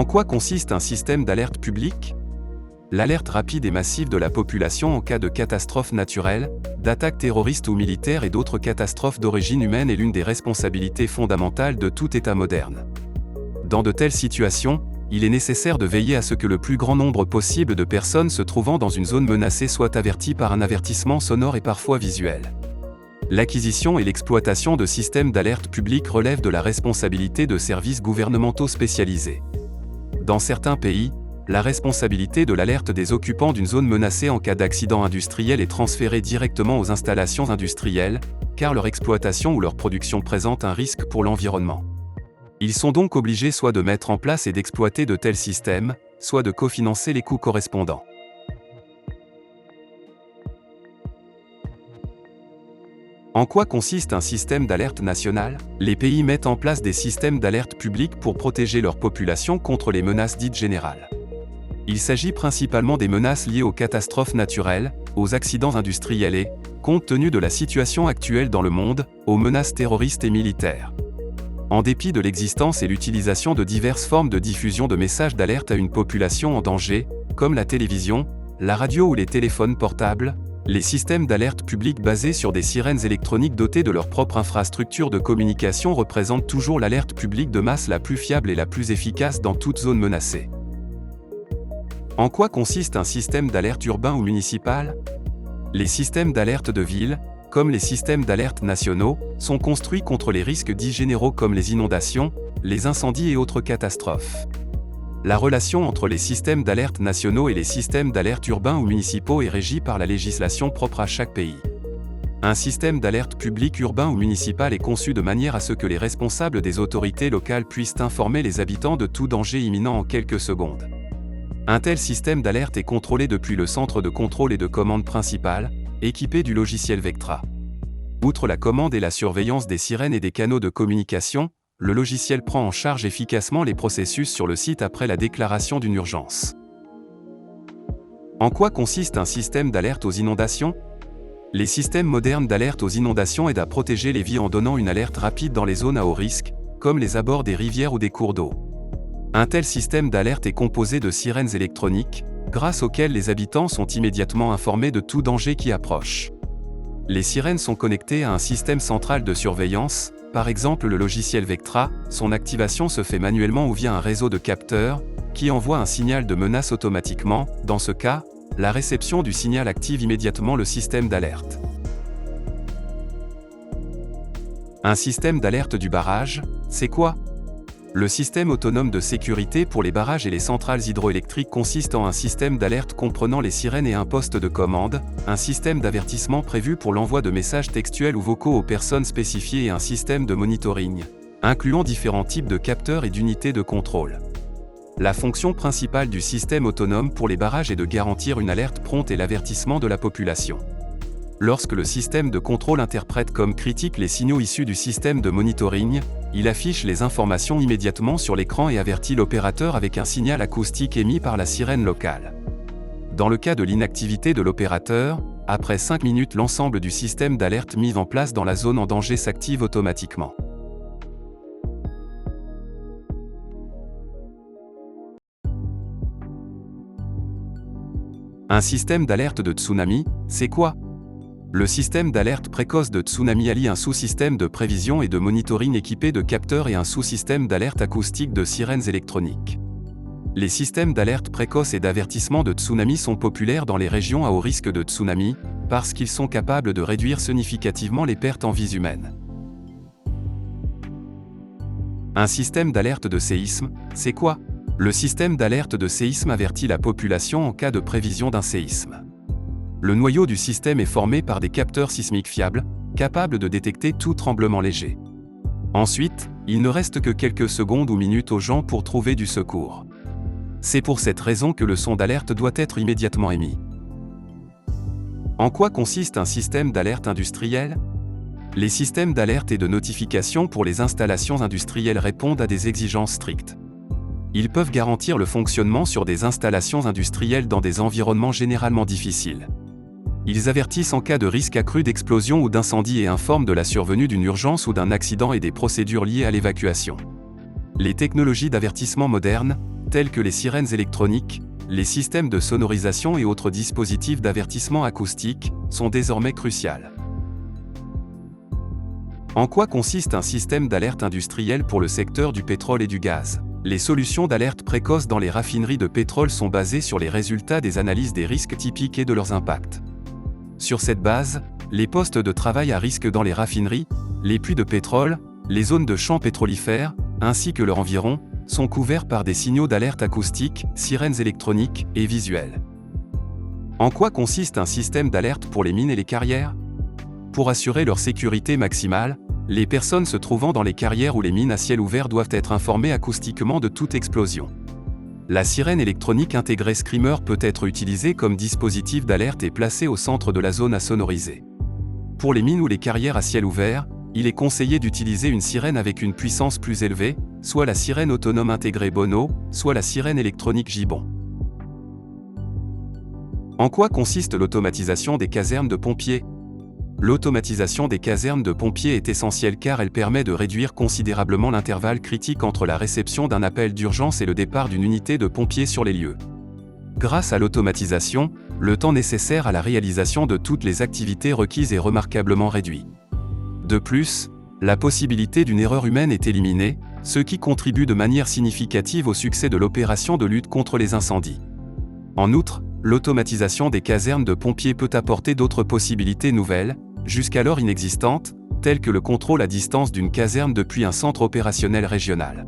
En quoi consiste un système d'alerte publique? L'alerte rapide et massive de la population en cas de catastrophe naturelle, d'attaques terroristes ou militaires et d'autres catastrophes d'origine humaine est l'une des responsabilités fondamentales de tout État moderne. Dans de telles situations, il est nécessaire de veiller à ce que le plus grand nombre possible de personnes se trouvant dans une zone menacée soient averties par un avertissement sonore et parfois visuel. L'acquisition et l'exploitation de systèmes d'alerte publique relèvent de la responsabilité de services gouvernementaux spécialisés. Dans certains pays, la responsabilité de l'alerte des occupants d'une zone menacée en cas d'accident industriel est transférée directement aux installations industrielles, car leur exploitation ou leur production présente un risque pour l'environnement. Ils sont donc obligés soit de mettre en place et d'exploiter de tels systèmes, soit de cofinancer les coûts correspondants. En quoi consiste un système d'alerte national? Les pays mettent en place des systèmes d'alerte publique pour protéger leur population contre les menaces dites générales. Il s'agit principalement des menaces liées aux catastrophes naturelles, aux accidents industriels et, compte tenu de la situation actuelle dans le monde, aux menaces terroristes et militaires. En dépit de l'existence et l'utilisation de diverses formes de diffusion de messages d'alerte à une population en danger, comme la télévision, la radio ou les téléphones portables, les systèmes d'alerte publique basés sur des sirènes électroniques dotées de leur propre infrastructure de communication représentent toujours l'alerte publique de masse la plus fiable et la plus efficace dans toute zone menacée. En quoi consiste un système d'alerte urbain ou municipal? Les systèmes d'alerte de ville, comme les systèmes d'alerte nationaux, sont construits contre les risques dits généraux comme les inondations, les incendies et autres catastrophes. La relation entre les systèmes d'alerte nationaux et les systèmes d'alerte urbains ou municipaux est régie par la législation propre à chaque pays. Un système d'alerte public urbain ou municipal est conçu de manière à ce que les responsables des autorités locales puissent informer les habitants de tout danger imminent en quelques secondes. Un tel système d'alerte est contrôlé depuis le centre de contrôle et de commande principal, équipé du logiciel Vectra. Outre la commande et la surveillance des sirènes et des canaux de communication, le logiciel prend en charge efficacement les processus sur le site après la déclaration d'une urgence. En quoi consiste un système d'alerte aux inondations? Les systèmes modernes d'alerte aux inondations aident à protéger les vies en donnant une alerte rapide dans les zones à haut risque, comme les abords des rivières ou des cours d'eau. Un tel système d'alerte est composé de sirènes électroniques, grâce auxquelles les habitants sont immédiatement informés de tout danger qui approche. Les sirènes sont connectées à un système central de surveillance, par exemple le logiciel Vectra. Son activation se fait manuellement ou via un réseau de capteurs, qui envoie un signal de menace automatiquement. Dans ce cas, la réception du signal active immédiatement le système d'alerte. Un système d'alerte du barrage, c'est quoi? Le système autonome de sécurité pour les barrages et les centrales hydroélectriques consiste en un système d'alerte comprenant les sirènes et un poste de commande, un système d'avertissement prévu pour l'envoi de messages textuels ou vocaux aux personnes spécifiées et un système de monitoring, incluant différents types de capteurs et d'unités de contrôle. La fonction principale du système autonome pour les barrages est de garantir une alerte prompte et l'avertissement de la population. Lorsque le système de contrôle interprète comme critiques les signaux issus du système de monitoring, il affiche les informations immédiatement sur l'écran et avertit l'opérateur avec un signal acoustique émis par la sirène locale. Dans le cas de l'inactivité de l'opérateur, après 5 minutes l'ensemble du système d'alerte mis en place dans la zone en danger s'active automatiquement. Un système d'alerte de tsunami, c'est quoi? Le système d'alerte précoce de tsunami allie un sous-système de prévision et de monitoring équipé de capteurs et un sous-système d'alerte acoustique de sirènes électroniques. Les systèmes d'alerte précoce et d'avertissement de tsunami sont populaires dans les régions à haut risque de tsunami, parce qu'ils sont capables de réduire significativement les pertes en vies humaines. Un système d'alerte de séisme, c'est quoi? Le système d'alerte de séisme avertit la population en cas de prévision d'un séisme. Le noyau du système est formé par des capteurs sismiques fiables, capables de détecter tout tremblement léger. Ensuite, il ne reste que quelques secondes ou minutes aux gens pour trouver du secours. C'est pour cette raison que le son d'alerte doit être immédiatement émis. En quoi consiste un système d'alerte industriel? Les systèmes d'alerte et de notification pour les installations industrielles répondent à des exigences strictes. Ils peuvent garantir le fonctionnement sur des installations industrielles dans des environnements généralement difficiles. Ils avertissent en cas de risque accru d'explosion ou d'incendie et informent de la survenue d'une urgence ou d'un accident et des procédures liées à l'évacuation. Les technologies d'avertissement modernes, tels que les sirènes électroniques, les systèmes de sonorisation et autres dispositifs d'avertissement acoustique, sont désormais cruciales. En quoi consiste un système d'alerte industriel pour le secteur du pétrole et du gaz? Les solutions d'alerte précoce dans les raffineries de pétrole sont basées sur les résultats des analyses des risques typiques et de leurs impacts. Sur cette base, les postes de travail à risque dans les raffineries, les puits de pétrole, les zones de champs pétrolifères, ainsi que leur environ, sont couverts par des signaux d'alerte acoustiques, sirènes électroniques et visuelles. En quoi consiste un système d'alerte pour les mines et les carrières? Pour assurer leur sécurité maximale, les personnes se trouvant dans les carrières ou les mines à ciel ouvert doivent être informées acoustiquement de toute explosion. La sirène électronique intégrée Screamer peut être utilisée comme dispositif d'alerte et placée au centre de la zone à sonoriser. Pour les mines ou les carrières à ciel ouvert, il est conseillé d'utiliser une sirène avec une puissance plus élevée, soit la sirène autonome intégrée Bono, soit la sirène électronique Gibbon. En quoi consiste l'automatisation des casernes de pompiers? L'automatisation des casernes de pompiers est essentielle car elle permet de réduire considérablement l'intervalle critique entre la réception d'un appel d'urgence et le départ d'une unité de pompiers sur les lieux. Grâce à l'automatisation, le temps nécessaire à la réalisation de toutes les activités requises est remarquablement réduit. De plus, la possibilité d'une erreur humaine est éliminée, ce qui contribue de manière significative au succès de l'opération de lutte contre les incendies. En outre, l'automatisation des casernes de pompiers peut apporter d'autres possibilités nouvelles, jusqu'alors inexistantes, telles que le contrôle à distance d'une caserne depuis un centre opérationnel régional.